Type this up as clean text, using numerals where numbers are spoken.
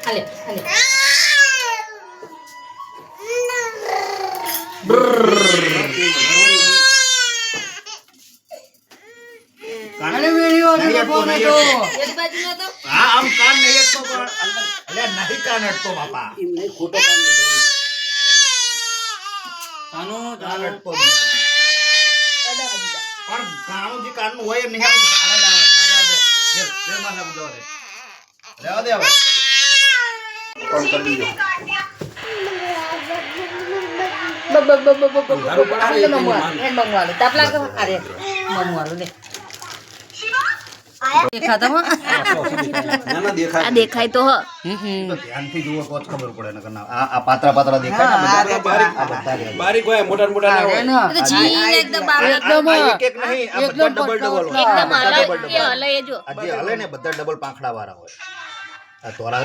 હાલે હાલે કાને વિડિયો ને ફોન હતો એક બાજુ નો તો હા આમ કાન નહીં એક તો પણ અલે નહીં કાન અટતો બાપા એમ નહીં ખોટો કામ લીધો કાનો કાન ચાલો અટતો પણ કાણું જે કાનનું હોય એમ નહીં આવતું તારે જ આવે આગળ દે લે માં સાબુ જવા દે લેવા દે હવે ફોન કરી દીધો તાપ લાગે અરે મમુ આલો લે દેખાતો હો ના ના દેખાય આ દેખાય તો હ તો ધ્યાનથી જુઓ તો જ ખબર પડે નકર ના આ પાતળા પાતળા દેખાય ને બધા બધા રહ્યા. બારીક હોય મોટા મોટા ના હોય તો જી એકદમ બાર એકદમ એક એક નહીં આ બધા ડબલ ડબલ હોય એકદમ અલગ કે હલે જો આ જે હલે ને બધા ડબલ પાંખડા વાળા હોય આ તોરા